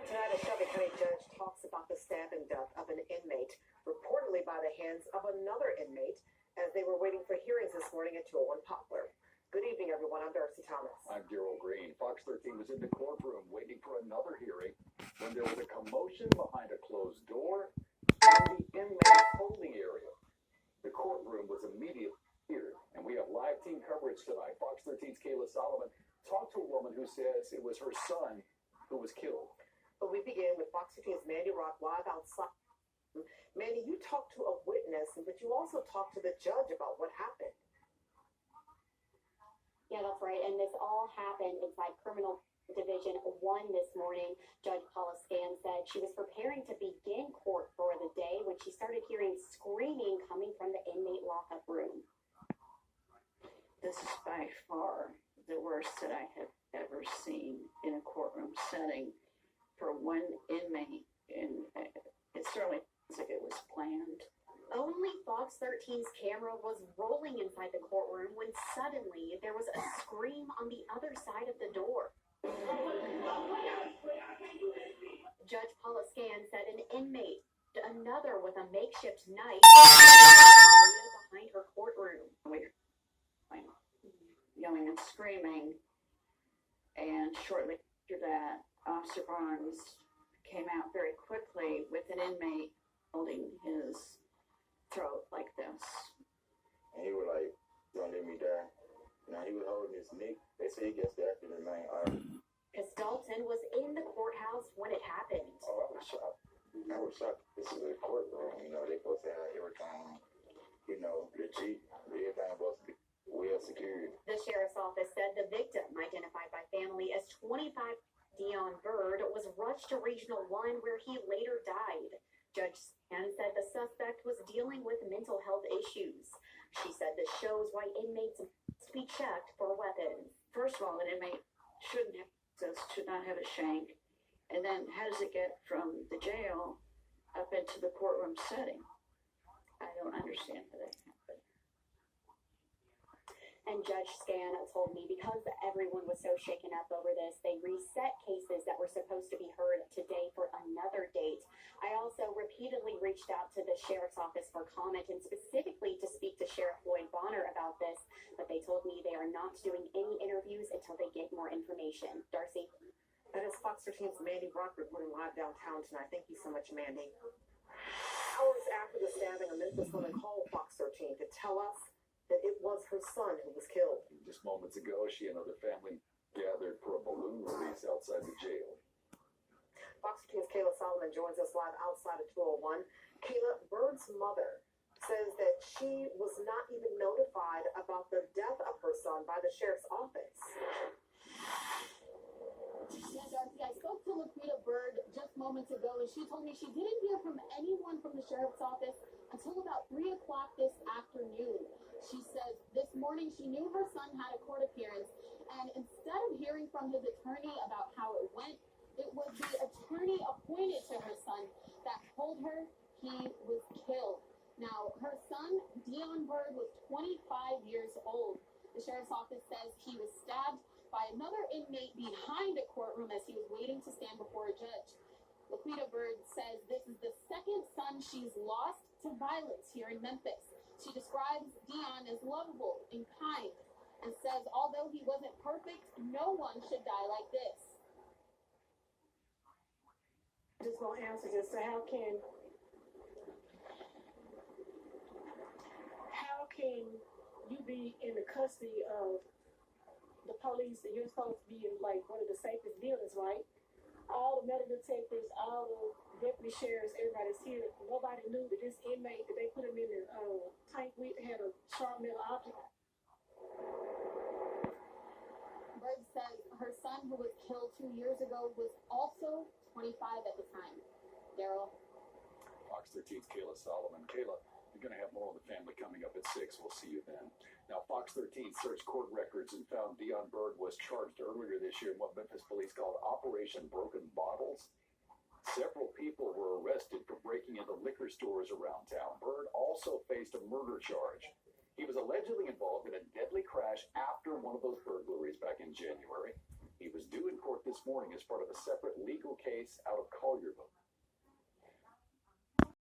Tonight, a Shelby County judge talks about the stabbing death of an inmate, reportedly by the hands of another inmate, as they were waiting for hearings this morning at 201 Poplar. Good evening, everyone. I'm Darcy Thomas. I'm Daryl Green. Fox 13 was in the courtroom waiting for another hearing when there was a commotion behind a closed door in the inmate's holding area. The courtroom was immediately cleared, and we have live team coverage tonight. Fox 13's Kayla Solomon talked to a woman who says it was her son who was killed. But we begin with Fox 13's Mandy Rock live outside. Mandy, you talked to a witness, but you also talked to the judge about what happened. Yeah, that's right. And this all happened inside Criminal Division 1 this morning. Judge Paula Scan said she was preparing to begin court for the day when she started hearing screaming coming from the inmate lockup room. This is by far the worst that I have ever seen in a courtroom setting for one inmate, and it certainly looks like it was planned. Only Fox 13's camera was rolling inside the courtroom when suddenly there was a scream on the other side of the door. Judge Paula Scan said an inmate, another with a makeshift knife, area behind her courtroom. We were yelling and screaming, and shortly after that, Officer Barnes came out very quickly with an inmate holding his throat like this. And he was like, "Don't let me die." Now he was holding his neck. They say he gets after the main arm. Because Dalton was in the courthouse when it happened. Oh, I was shocked. I was shocked. This is a courtroom. You know, they supposed to have everything, legit. Everything supposed to be well secured. The sheriff's office said the victim, identified by family as 25 Dion Bird, was rushed to Regional 1 where he later died. Judge Scan said the suspect was dealing with mental health issues. She said this shows why inmates must be checked for weapons. First of all, an inmate shouldn't have access, should not have a shank. And then how does it get from the jail up into the courtroom setting? I don't understand how that happened. And Judge Scan told me because everyone was so shaken up over this, they reset cases that were supposed to be heard today for another date. I also repeatedly reached out to the sheriff's office for comment and specifically to speak to Sheriff Lloyd Bonner about this, but they told me they are not doing any interviews until they get more information. Darcy? That is Fox 13's Mandy Rock reporting live downtown tonight. Thank you so much, Mandy. Hours after the stabbing, a Memphis woman called Fox 13 to tell us that it was her son who was killed. Just moments ago, she and other family gathered for a balloon release outside the jail. Fox 13's Kayla Solomon joins us live outside of 201. Kayla, Bird's mother says that she was not even notified about the death of her son by the sheriff's office. Yeah, Darcy, I spoke to Laquita Bird just moments ago, and she told me she didn't hear from anyone from the sheriff's office until about 3 o'clock this afternoon. She says this morning she knew her son had a court appearance, and instead of hearing from his attorney about how it went, it was the attorney appointed to her son that told her he was killed. Now, her son, Dion Bird, was 25 years old. The sheriff's office says he was stabbed by another inmate behind a courtroom as he was waiting to stand before a judge. Laquita Bird says this is the second son she's lost to violence here in Memphis. She describes Dion as lovable and kind and says although he wasn't perfect, no one should die like this. I'm just going to answer this. So how can you be in the custody of the police and you're supposed to be in like one of the safest buildings, right? All the metal detectors, all the deputy sheriffs, everybody's here. Nobody knew that this inmate that they put him in the tank with had a sharp metal object. Bird says her son, who was killed 2 years ago, was also 25 at the time. Daryl? Fox 13's Kayla Solomon. Kayla, you're going to have more of the family coming up at 6. We'll see you then. Now, Fox 13 searched court records and found Dion Bird was charged earlier this year in what Memphis police called Operation Broken Bottles. Several people were arrested for breaking into liquor stores around town. Bird also faced a murder charge. He was allegedly involved in a deadly crash after one of those burglaries back in January. He was due in court this this morning as part of a separate legal case out of Collier.